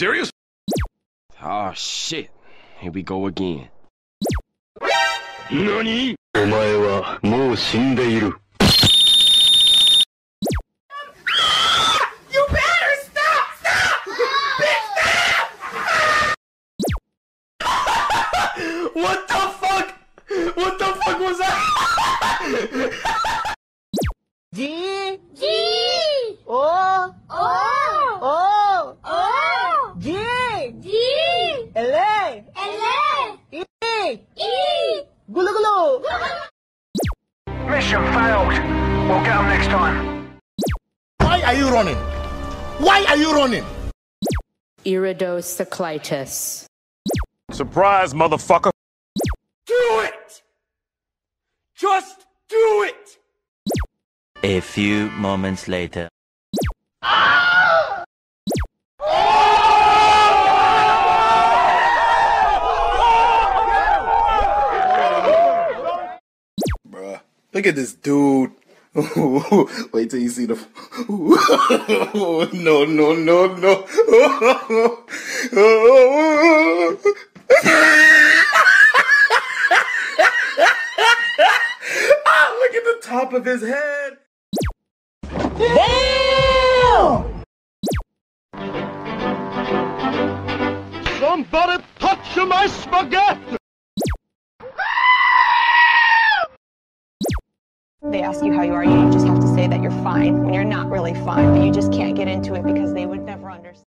serious? Oh shit. Here we go again. NANI?! お前はもう死んでいる。You better stop! Stop! Bitch, stop! What the fuck? What the fuck was that? G G O O O G G L A E E Gulu Gulu. Mission failed. We'll get them next time. Why are you running? Why are you running? Iridocyclitis. Surprise, motherfucker! Do it! Just do it! A few moments later. Bruh, look at this dude. Wait till you see the. No, no, no, no. Look at the top of his head. Damn! Somebody touch my spaghetti! They ask you how you are, you just have to say that you're fine when you're not really fine, but you just can't get into it because they would never understand.